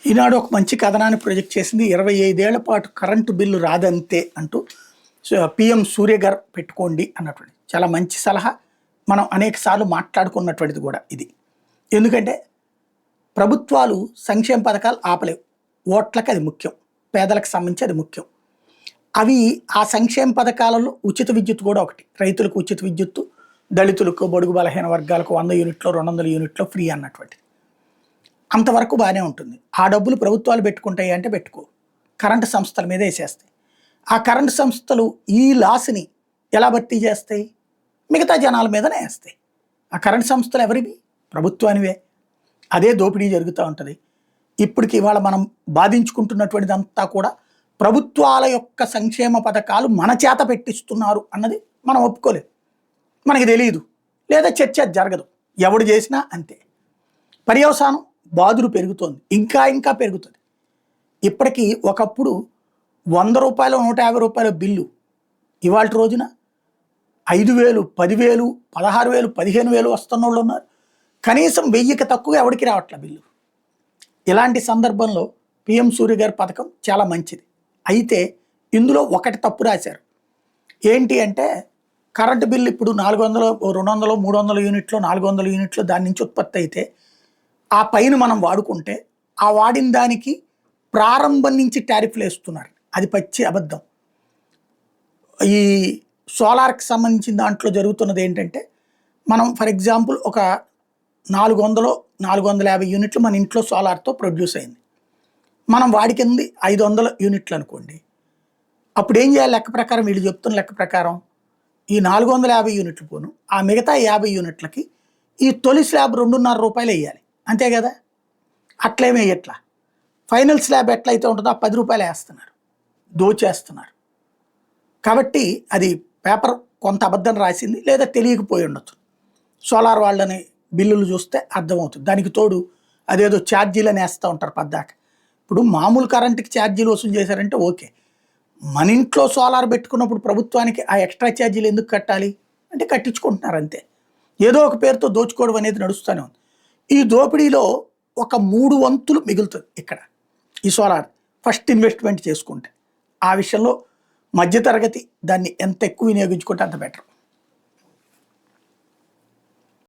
ఈనాడు ఒక మంచి కథనాన్ని ప్రొజెక్ట్ చేసింది. 25 ఏళ్ల పాటు కరెంటు బిల్లు రాదంతే అంటూ పిఎం సూర్య గారు పెట్టుకోండి అన్నటువంటి చాలా మంచి సలహా. మనం అనేక సార్లు మాట్లాడుకున్నటువంటిది కూడా ఇది. ఎందుకంటే ప్రభుత్వాలు సంక్షేమ పథకాలు ఆపలేవు. ఓట్లకు అది ముఖ్యం, పేదలకు సంబంధించి అది ముఖ్యం. అవి ఆ సంక్షేమ పథకాలలో ఉచిత విద్యుత్ కూడా ఒకటి. రైతులకు ఉచిత విద్యుత్తు, దళితులకు, బడుగు బలహీన వర్గాలకు 100 యూనిట్లో 200 యూనిట్లో ఫ్రీ అన్నటువంటిది. అంతవరకు బాగానే ఉంటుంది. ఆ డబ్బులు ప్రభుత్వాలు పెట్టుకుంటాయి అంటే పెట్టుకో, కరెంటు సంస్థల మీద వేసేస్తాయి. ఆ కరెంటు సంస్థలు ఈ లాస్ని ఎలా భర్తీ చేస్తాయి? మిగతా జనాల మీదనే వేస్తాయి. ఆ కరెంటు సంస్థలు ఎవరివి? ప్రభుత్వానివే. అదే దోపిడీ జరుగుతూ ఉంటుంది. ఇప్పటికి ఇవాళ మనం బాధించుకుంటున్నటువంటిదంతా కూడా ప్రభుత్వాల యొక్క సంక్షేమ పథకాలు మన చేత పెట్టిస్తున్నారు అన్నది మనం ఒప్పుకోలేదు. మనకి తెలియదు, లేదా చర్చ జరగదు. ఎవడు చేసినా అంతే. పర్యవసానం బాధులు పెరుగుతోంది, ఇంకా ఇంకా పెరుగుతుంది. ఇప్పటికీ ఒకప్పుడు 100 రూపాయలు 150 రూపాయల బిల్లు ఇవాళ రోజున 5,000, 10,000, 16,000, 15,000 వస్తున్న వాళ్ళు ఉన్నారు. కనీసం 1000కి తక్కువ ఎవరికి రావట్లే బిల్లు. ఇలాంటి సందర్భంలో పిఎం సూర్య గారి పథకం చాలా మంచిది. అయితే ఇందులో ఒకటి తప్పు రాశారు. ఏంటి అంటే కరెంటు బిల్లు ఇప్పుడు 400, 200, 300 యూనిట్లో 400 యూనిట్లో దాని నుంచి ఉత్పత్తి అయితే ఆ పైన మనం వాడుకుంటే ఆ వాడిన దానికి ప్రారంభం నుంచి టారిఫ్లు వేస్తున్నారు. అది పచ్చి అబద్ధం. ఈ సోలార్కి సంబంధించిన దాంట్లో జరుగుతున్నది ఏంటంటే మనం ఫర్ ఎగ్జాంపుల్ ఒక 400, 450 యూనిట్లు మన ఇంట్లో సోలార్తో ప్రొడ్యూస్ అయింది. మనం వాడికింది 500 యూనిట్లు అనుకోండి. అప్పుడు ఏం చేయాలి? లెక్క ప్రకారం, వీళ్ళు చెప్తున్న లెక్క ప్రకారం ఈ 450 యూనిట్లు పోను ఆ మిగతా 50 యూనిట్లకి ఈ తొలి స్లాబ్ 2.5 రూపాయలు వేయాలి. అంతే కదా? అట్లేమే ఎట్లా ఫైనల్ స్లాబ్ ఎట్లయితే ఉంటుందో ఆ 10 రూపాయలు వేస్తున్నారు, దోచేస్తున్నారు. కాబట్టి అది పేపర్ కొంత అబద్ధం రాసింది, లేదా తెలియకపోయి ఉండొచ్చు. సోలార్ వాళ్ళని బిల్లులు చూస్తే అర్థమవుతుంది. దానికి తోడు అదేదో ఛార్జీలని వేస్తూ ఉంటారు పద్దాక. ఇప్పుడు మామూలు కరెంటుకి ఛార్జీలు వసూలు చేశారంటే ఓకే. మన ఇంట్లో సోలార్ పెట్టుకున్నప్పుడు ప్రభుత్వానికి ఆ ఎక్స్ట్రా ఛార్జీలు ఎందుకు కట్టాలి అంటే కట్టించుకుంటున్నారు అంతే. ఏదో ఒక పేరుతో దోచుకోవడం అనేది నడుస్తూనే ఉంది. ఈ దోపిడీలో ఒక 3 వంతులు మిగులుతుంది ఇక్కడ ఈ సోలార్ ఫస్ట్ ఇన్వెస్ట్మెంట్ చేసుకుంటే. ఆ విషయంలో మధ్యతరగతి దాన్ని ఎంత ఎక్కువ వినియోగించుకుంటే అంత బెటర్.